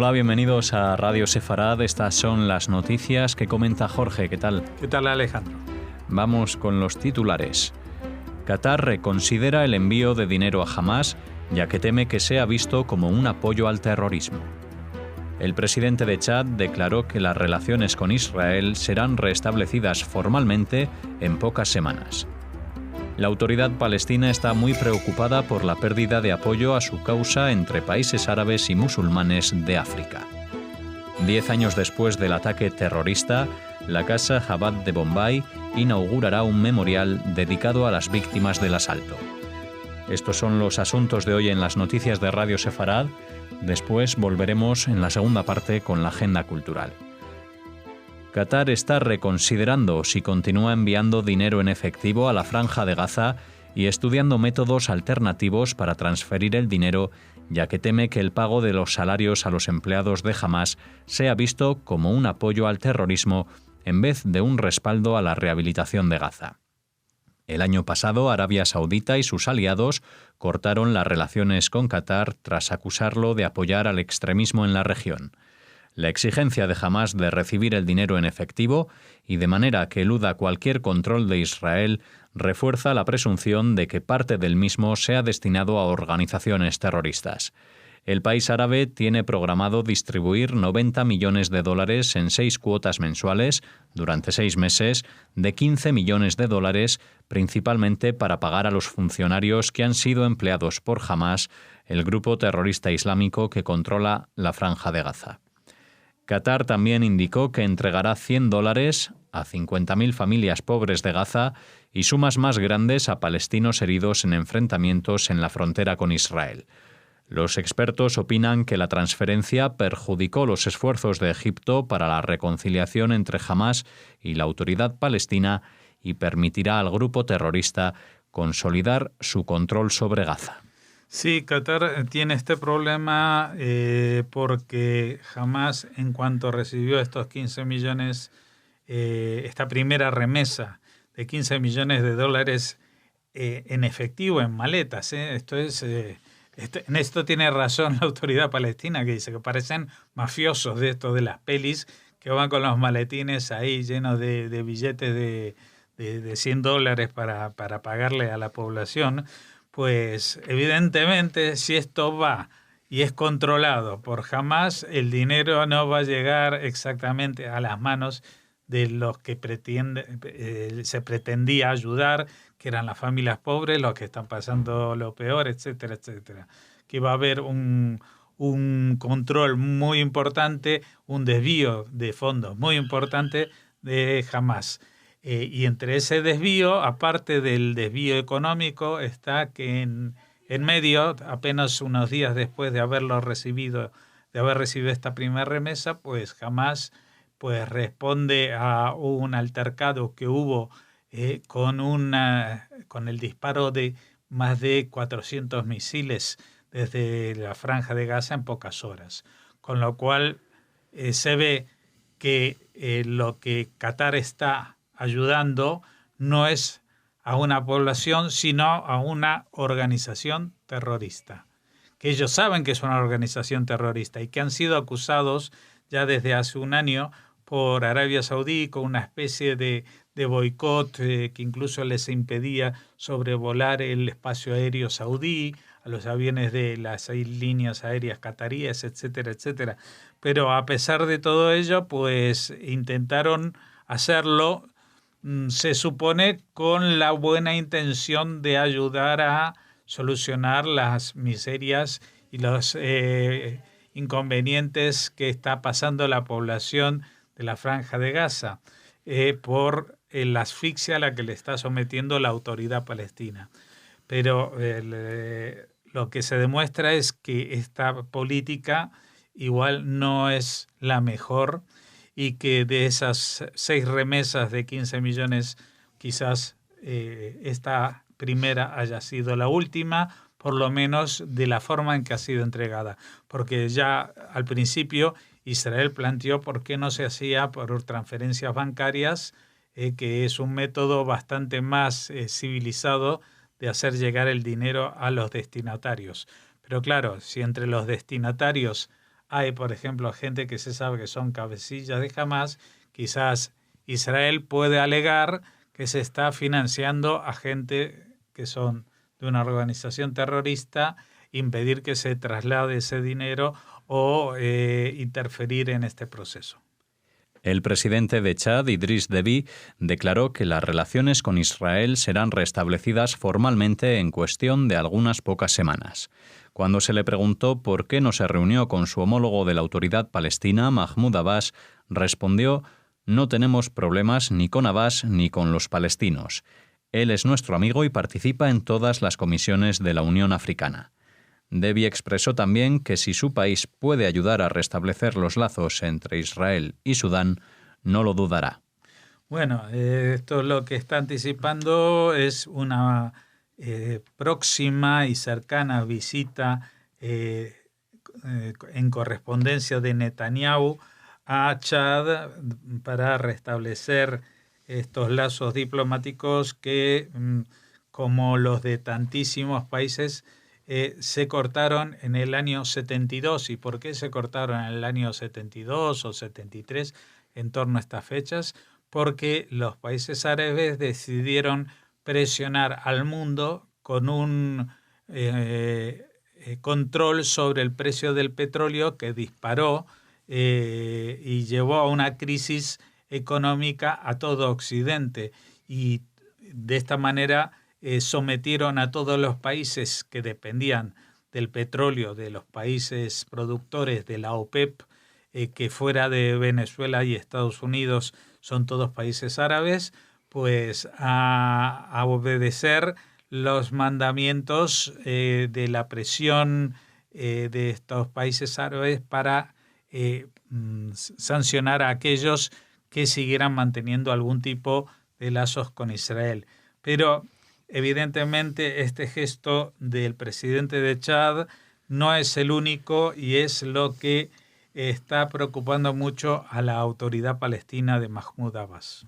Hola, bienvenidos a Radio Sefarad. Estas son las noticias que comenta Jorge. ¿Qué tal? ¿Qué tal, Alejandro? Vamos con los titulares. Qatar reconsidera el envío de dinero a Hamás, ya que teme que sea visto como un apoyo al terrorismo. El presidente de Chad declaró que las relaciones con Israel serán restablecidas formalmente en pocas semanas. La autoridad palestina está muy preocupada por la pérdida de apoyo a su causa entre países árabes y musulmanes de África. 10 años después del ataque terrorista, la Casa Chabad de Bombay inaugurará un memorial dedicado a las víctimas del asalto. Estos son los asuntos de hoy en las noticias de Radio Sefarad. Después volveremos en la segunda parte con la agenda cultural. Qatar está reconsiderando si continúa enviando dinero en efectivo a la Franja de Gaza y estudiando métodos alternativos para transferir el dinero, ya que teme que el pago de los salarios a los empleados de Hamás sea visto como un apoyo al terrorismo en vez de un respaldo a la rehabilitación de Gaza. El año pasado, Arabia Saudita y sus aliados cortaron las relaciones con Qatar tras acusarlo de apoyar al extremismo en la región. La exigencia de Hamás de recibir el dinero en efectivo y de manera que eluda cualquier control de Israel refuerza la presunción de que parte del mismo sea destinado a organizaciones terroristas. El país árabe tiene programado distribuir $90 millones en 6 cuotas mensuales durante 6 meses de $15 millones, principalmente para pagar a los funcionarios que han sido empleados por Hamás, el grupo terrorista islámico que controla la Franja de Gaza. Qatar también indicó que entregará $100 a 50.000 familias pobres de Gaza y sumas más grandes a palestinos heridos en enfrentamientos en la frontera con Israel. Los expertos opinan que la transferencia perjudicó los esfuerzos de Egipto para la reconciliación entre Hamás y la autoridad palestina y permitirá al grupo terrorista consolidar su control sobre Gaza. Sí, Qatar tiene este problema porque Hamás, en cuanto recibió estos 15 millones, esta primera remesa de $15 millones en efectivo, en maletas, en esto tiene razón la autoridad palestina, que dice que parecen mafiosos de estos de las pelis, que van con los maletines ahí llenos de billetes de $100 para pagarle a la población. Pues evidentemente si esto va y es controlado por Hamás, el dinero no va a llegar exactamente a las manos de los que se pretendía ayudar, que eran las familias pobres, los que están pasando lo peor, etcétera, etcétera. Que va a haber un control muy importante, un desvío de fondos muy importante de Hamás. Y entre ese desvío, aparte del desvío económico, está que en medio, apenas unos días después de haber recibido esta primera remesa, pues Hamás responde a un altercado que hubo con el disparo de más de 400 misiles desde la Franja de Gaza en pocas horas. Con lo cual se ve que lo que Qatar está ayudando no es a una población, sino a una organización terrorista. Que ellos saben que es una organización terrorista y que han sido acusados ya desde hace un año por Arabia Saudí con una especie de boicot que incluso les impedía sobrevolar el espacio aéreo saudí, a los aviones de las líneas aéreas cataríes, etcétera, etcétera. Pero a pesar de todo ello, pues intentaron hacerlo, se supone, con la buena intención de ayudar a solucionar las miserias y los inconvenientes que está pasando la población de la Franja de Gaza por la asfixia a la que le está sometiendo la autoridad palestina. Pero lo que se demuestra es que esta política igual no es la mejor y que de esas 6 remesas de 15 millones quizás esta primera haya sido la última, por lo menos de la forma en que ha sido entregada. Porque ya al principio Israel planteó por qué no se hacía por transferencias bancarias, que es un método bastante más civilizado de hacer llegar el dinero a los destinatarios. Pero claro, si entre los destinatarios hay, por ejemplo, gente que se sabe que son cabecillas de Hamás, quizás Israel puede alegar que se está financiando a gente que son de una organización terrorista, impedir que se traslade ese dinero o interferir en este proceso. El presidente de Chad, Idriss Déby, declaró que las relaciones con Israel serán restablecidas formalmente en cuestión de algunas pocas semanas. Cuando se le preguntó por qué no se reunió con su homólogo de la Autoridad Palestina, Mahmoud Abbas, respondió: «No tenemos problemas ni con Abbas ni con los palestinos. Él es nuestro amigo y participa en todas las comisiones de la Unión Africana». Déby expresó también que si su país puede ayudar a restablecer los lazos entre Israel y Sudán, no lo dudará. Bueno, esto lo que está anticipando es una próxima y cercana visita en correspondencia de Netanyahu a Chad para restablecer estos lazos diplomáticos que, como los de tantísimos países, se cortaron en el año 72. ¿Y por qué se cortaron en el año 72 o 73 en torno a estas fechas? Porque los países árabes decidieron presionar al mundo con un control sobre el precio del petróleo que disparó y llevó a una crisis económica a todo Occidente. Y de esta manera sometieron a todos los países que dependían del petróleo de los países productores de la OPEP, que fuera de Venezuela y Estados Unidos son todos países árabes, pues a obedecer los mandamientos de la presión de estos países árabes para sancionar a aquellos que siguieran manteniendo algún tipo de lazos con Israel. Pero evidentemente este gesto del presidente de Chad no es el único y es lo que está preocupando mucho a la autoridad palestina de Mahmoud Abbas.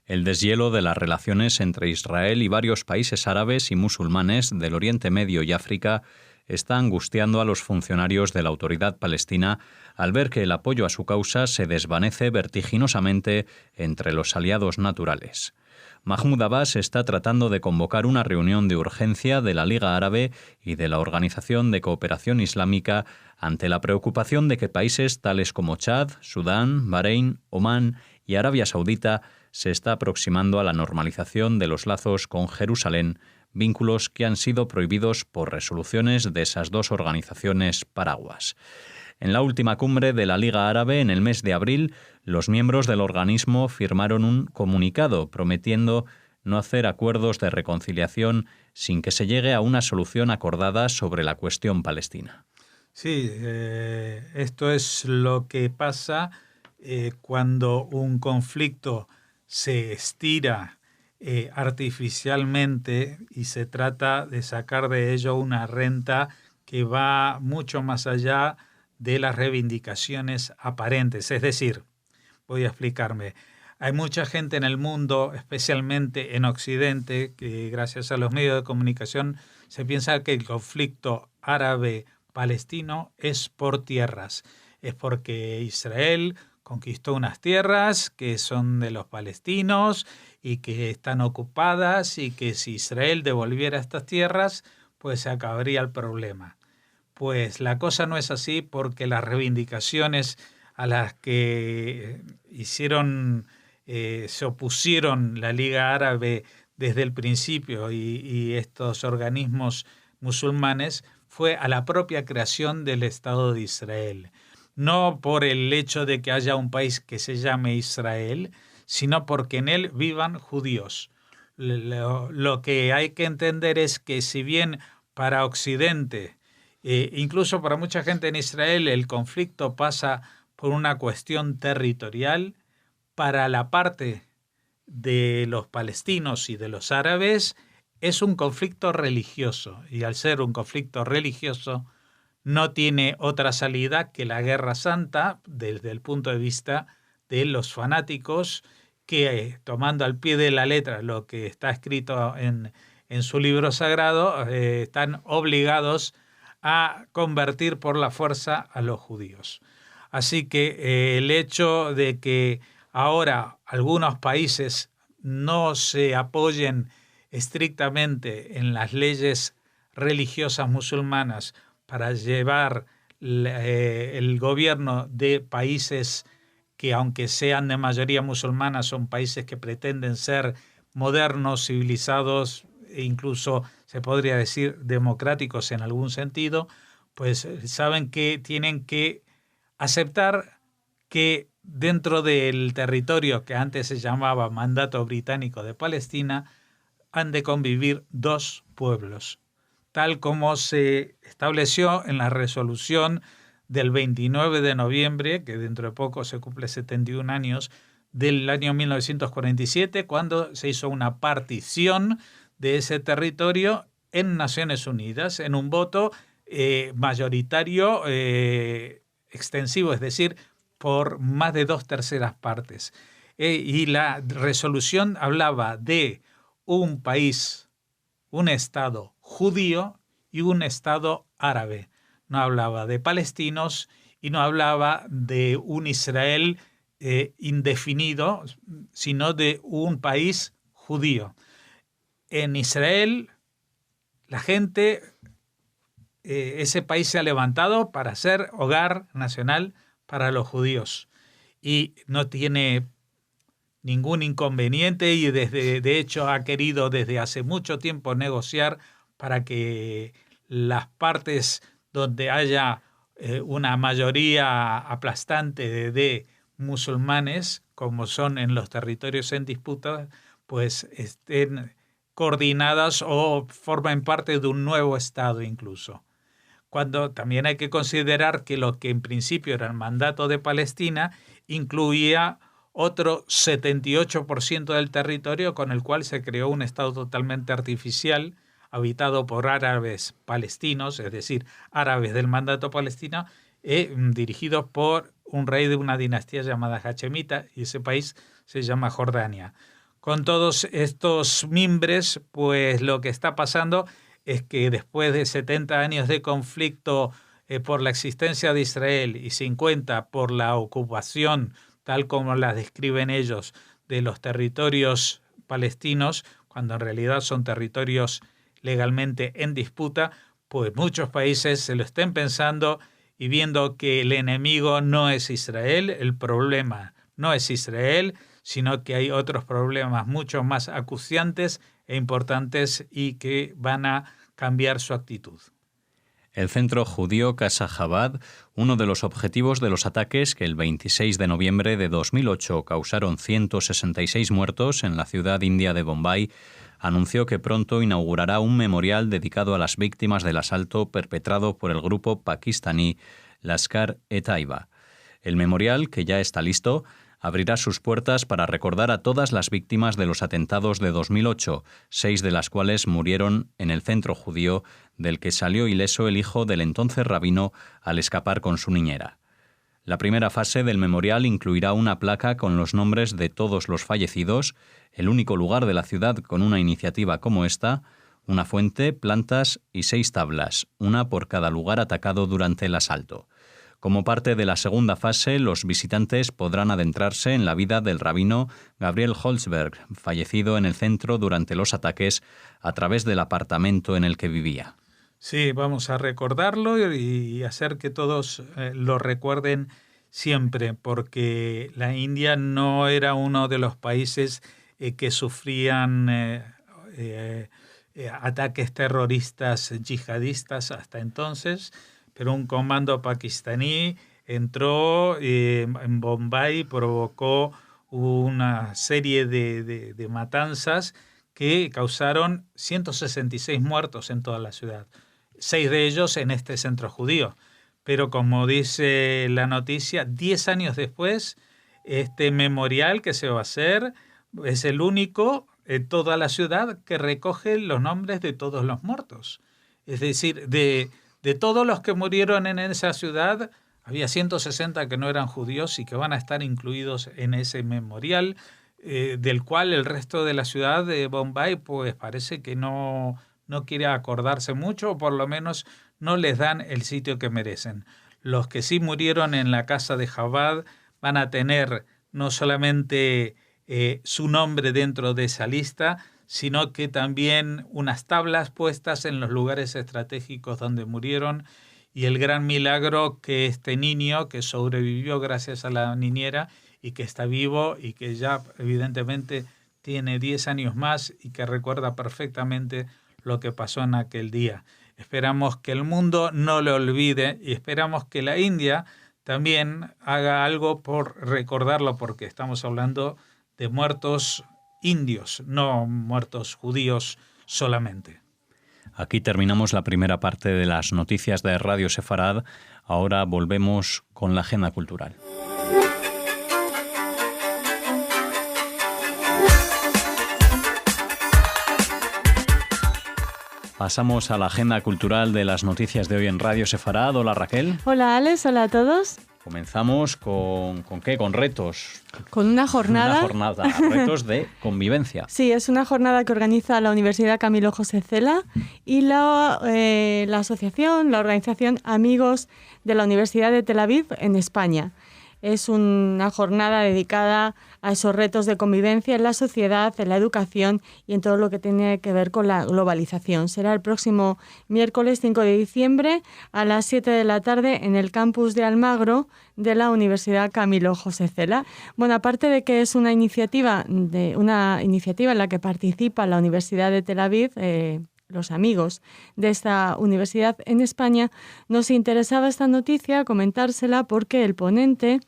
El deshielo de las relaciones entre Israel y varios países árabes y musulmanes del Oriente Medio y África está angustiando a los funcionarios de la autoridad palestina al ver que el apoyo a su causa se desvanece vertiginosamente entre los aliados naturales. Mahmoud Abbas está tratando de convocar una reunión de urgencia de la Liga Árabe y de la Organización de Cooperación Islámica ante la preocupación de que países tales como Chad, Sudán, Bahrein, Omán y Arabia Saudita se está aproximando a la normalización de los lazos con Jerusalén, vínculos que han sido prohibidos por resoluciones de esas dos organizaciones paraguas. En la última cumbre de la Liga Árabe, en el mes de abril, los miembros del organismo firmaron un comunicado prometiendo no hacer acuerdos de reconciliación sin que se llegue a una solución acordada sobre la cuestión palestina. Sí, esto es lo que pasa cuando un conflicto se estira artificialmente y se trata de sacar de ello una renta que va mucho más allá de las reivindicaciones aparentes. Es decir, voy a explicarme. Hay mucha gente en el mundo, especialmente en Occidente, que gracias a los medios de comunicación se piensa que el conflicto árabe-palestino es por tierras. Es porque Israel conquistó unas tierras que son de los palestinos y que están ocupadas y que si Israel devolviera estas tierras, pues se acabaría el problema. Pues la cosa no es así porque las reivindicaciones a las que se opusieron la Liga Árabe desde el principio y estos organismos musulmanes fue a la propia creación del Estado de Israel. No por el hecho de que haya un país que se llame Israel, sino porque en él vivan judíos. Lo que hay que entender es que si bien para Occidente, incluso para mucha gente en Israel, el conflicto pasa por una cuestión territorial, para la parte de los palestinos y de los árabes es un conflicto religioso. Y al ser un conflicto religioso, no tiene otra salida que la guerra santa desde el punto de vista de los fanáticos que, tomando al pie de la letra lo que está escrito en su libro sagrado, están obligados a convertir por la fuerza a los judíos. Así que el hecho de que ahora algunos países no se apoyen estrictamente en las leyes religiosas musulmanas para llevar el gobierno de países que, aunque sean de mayoría musulmana, son países que pretenden ser modernos, civilizados e incluso se podría decir democráticos en algún sentido, pues saben que tienen que aceptar que dentro del territorio que antes se llamaba Mandato Británico de Palestina han de convivir dos pueblos, tal como se estableció en la resolución del 29 de noviembre, que dentro de poco se cumple 71 años, del año 1947, cuando se hizo una partición de ese territorio en Naciones Unidas, en un voto mayoritario extensivo, es decir, por más de 2/3 partes. Y la resolución hablaba de un país, un Estado judío y un Estado árabe. No hablaba de palestinos y no hablaba de un Israel indefinido, sino de un país judío. En Israel, la gente, ese país se ha levantado para ser hogar nacional para los judíos y no tiene ningún inconveniente y de hecho ha querido desde hace mucho tiempo negociar para que las partes donde haya una mayoría aplastante de musulmanes, como son en los territorios en disputa, pues estén coordinadas o formen parte de un nuevo Estado incluso. Cuando también hay que considerar que lo que en principio era el mandato de Palestina incluía otro 78% del territorio con el cual se creó un Estado totalmente artificial, habitado por árabes palestinos, es decir, árabes del mandato palestino, dirigidos por un rey de una dinastía llamada Hachemita, y ese país se llama Jordania. Con todos estos mimbres, pues lo que está pasando es que después de 70 años de conflicto por la existencia de Israel y 50 por la ocupación, tal como la describen ellos, de los territorios palestinos, cuando en realidad son territorios legalmente en disputa, pues muchos países se lo estén pensando y viendo que el enemigo no es Israel, el problema no es Israel, sino que hay otros problemas mucho más acuciantes e importantes y que van a cambiar su actitud. El centro judío Casa Chabad, uno de los objetivos de los ataques que el 26 de noviembre de 2008 causaron 166 muertos en la ciudad india de Bombay, anunció que pronto inaugurará un memorial dedicado a las víctimas del asalto perpetrado por el grupo pakistaní Lashkar-e-Taiba. El memorial, que ya está listo, abrirá sus puertas para recordar a todas las víctimas de los atentados de 2008, 6 de las cuales murieron en el centro judío del que salió ileso el hijo del entonces rabino al escapar con su niñera. La primera fase del memorial incluirá una placa con los nombres de todos los fallecidos, el único lugar de la ciudad con una iniciativa como esta, una fuente, plantas y 6 tablas, una por cada lugar atacado durante el asalto. Como parte de la segunda fase, los visitantes podrán adentrarse en la vida del rabino Gabriel Holzberg, fallecido en el centro durante los ataques a través del apartamento en el que vivía. Sí, vamos a recordarlo y hacer que todos lo recuerden siempre, porque la India no era uno de los países que sufrían ataques terroristas yihadistas hasta entonces, pero un comando pakistaní entró en Bombay y provocó una serie de matanzas que causaron 166 muertos en toda la ciudad, 6 de ellos en este centro judío. Pero como dice la noticia, 10 años después, este memorial que se va a hacer es el único en toda la ciudad que recoge los nombres de todos los muertos. Es decir, de todos los que murieron en esa ciudad, había 160 que no eran judíos y que van a estar incluidos en ese memorial, del cual el resto de la ciudad de Bombay pues parece que no quiere acordarse mucho, o por lo menos no les dan el sitio que merecen. Los que sí murieron en la casa de Jabad van a tener no solamente su nombre dentro de esa lista, sino que también unas tablas puestas en los lugares estratégicos donde murieron, y el gran milagro que este niño, que sobrevivió gracias a la niñera y que está vivo y que ya evidentemente tiene 10 años más y que recuerda perfectamente lo que pasó en aquel día. Esperamos que el mundo no lo olvide y esperamos que la India también haga algo por recordarlo, porque estamos hablando de muertos indios, no muertos judíos solamente. Aquí terminamos la primera parte de las noticias de Radio Sefarad. Ahora volvemos con la agenda cultural. Pasamos a la agenda cultural de las noticias de hoy en Radio Sefarad. Hola, Raquel. Hola, Alex. Hola a todos. Comenzamos ¿con qué? Con retos. Con una jornada. Retos de convivencia. Sí, es una jornada que organiza la Universidad Camilo José Cela y la asociación, la organización Amigos de la Universidad de Tel Aviv en España. Es una jornada dedicada a esos retos de convivencia en la sociedad, en la educación y en todo lo que tiene que ver con la globalización. Será el próximo miércoles 5 de diciembre a las 7 de la tarde en el campus de Almagro de la Universidad Camilo José Cela. Bueno, aparte de que es una iniciativa en la que participa la Universidad de Tel Aviv, los amigos de esta universidad en España, nos interesaba esta noticia comentársela porque el ponente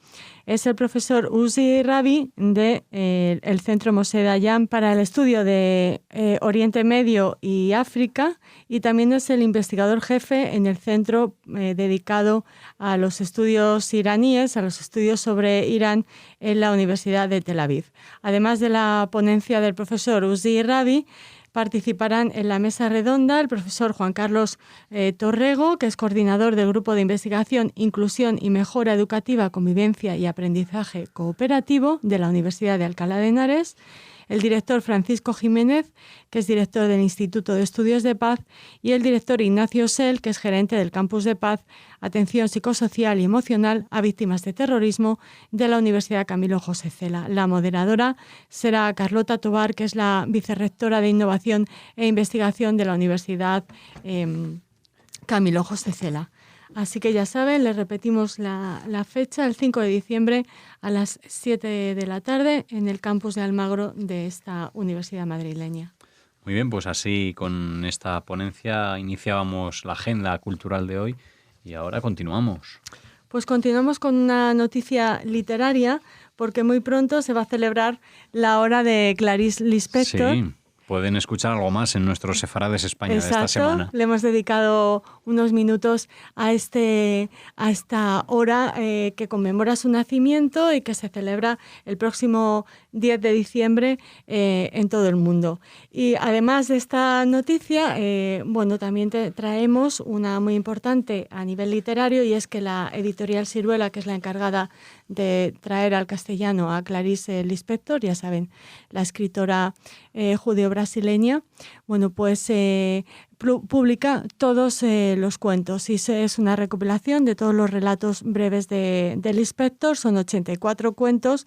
es el profesor Uzi Rabi del Centro Moshe Dayan para el estudio de Oriente Medio y África, y también es el investigador jefe en el centro dedicado a los estudios iraníes, a los estudios sobre Irán en la Universidad de Tel Aviv. Además de la ponencia del profesor Uzi Rabi, participarán en la mesa redonda el profesor Juan Carlos Torrego, que es coordinador del Grupo de Investigación, Inclusión y Mejora Educativa, Convivencia y Aprendizaje Cooperativo de la Universidad de Alcalá de Henares, el director Francisco Jiménez, que es director del Instituto de Estudios de Paz, y el director Ignacio Sel, que es gerente del Campus de Paz, Atención Psicosocial y Emocional a Víctimas de Terrorismo de la Universidad Camilo José Cela. La moderadora será Carlota Tobar, que es la vicerrectora de Innovación e Investigación de la Universidad Camilo José Cela. Así que ya saben, les repetimos la fecha, el 5 de diciembre a las 7 de la tarde en el campus de Almagro de esta universidad madrileña. Muy bien, pues así con esta ponencia iniciábamos la agenda cultural de hoy y ahora continuamos. Pues continuamos con una noticia literaria porque muy pronto se va a celebrar la hora de Clarice Lispector. Sí. Pueden escuchar algo más en nuestros Sefarades España de esta semana. Le hemos dedicado unos minutos a esta hora que conmemora su nacimiento y que se celebra el próximo 10 de diciembre en todo el mundo. Y además de esta noticia, también traemos una muy importante a nivel literario, y es que la editorial Siruela, que es la encargada de traer al castellano a Clarice Lispector, ya saben, la escritora judeo-brasileña, publica todos los cuentos, y es una recopilación de todos los relatos breves de Lispector. Son 84 cuentos,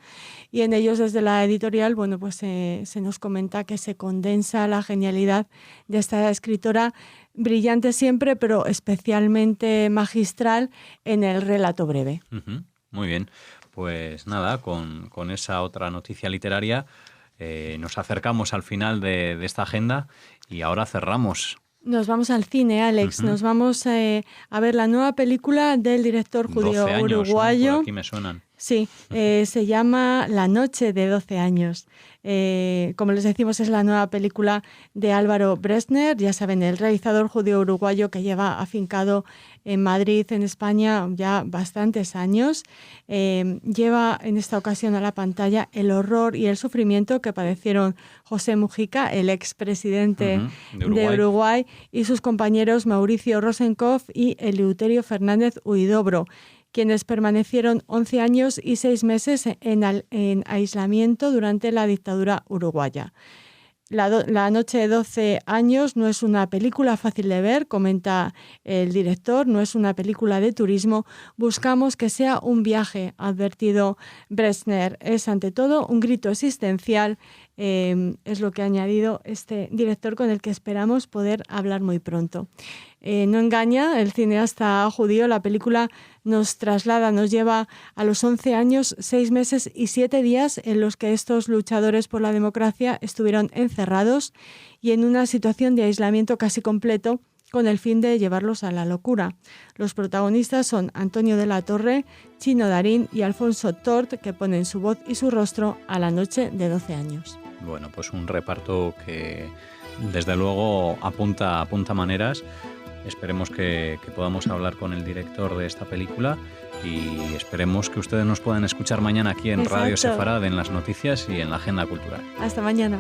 y en ellos desde la editorial se nos comenta que se condensa la genialidad de esta escritora, brillante siempre, pero especialmente magistral en el relato breve. Uh-huh. Muy bien, pues nada, con esa otra noticia literaria nos acercamos al final de esta agenda y ahora cerramos. Nos vamos al cine, Alex. Uh-huh. Nos vamos a ver la nueva película del director judío 12 años, uruguayo. ¿no? Por aquí me suenan. Sí, se llama La noche de 12 años. Como les decimos, es la nueva película de Álvaro Bresner, ya saben, el realizador judío uruguayo que lleva afincado en Madrid, en España, ya bastantes años. Lleva en esta ocasión a la pantalla el horror y el sufrimiento que padecieron José Mujica, el expresidente de Uruguay, y sus compañeros Mauricio Rosenkopf y Eleuterio Fernández Huidobro, quienes permanecieron 11 años y 6 meses en aislamiento durante la dictadura uruguaya. La noche de 12 años no es una película fácil de ver, comenta el director, no es una película de turismo. Buscamos que sea un viaje, ha advertido Bressner. Es ante todo un grito existencial, es lo que ha añadido este director con el que esperamos poder hablar muy pronto. No engaña el cineasta judío, la película nos lleva a los 11 años, 6 meses y 7 días en los que estos luchadores por la democracia estuvieron encerrados y en una situación de aislamiento casi completo con el fin de llevarlos a la locura. Los protagonistas son Antonio de la Torre, Chino Darín y Alfonso Tort, que ponen su voz y su rostro a la noche de 12 años. Bueno, pues un reparto que desde luego apunta maneras. Esperemos que podamos hablar con el director de esta película y esperemos que ustedes nos puedan escuchar mañana aquí en Radio Sefarad, en las noticias y en la agenda cultural. Hasta mañana.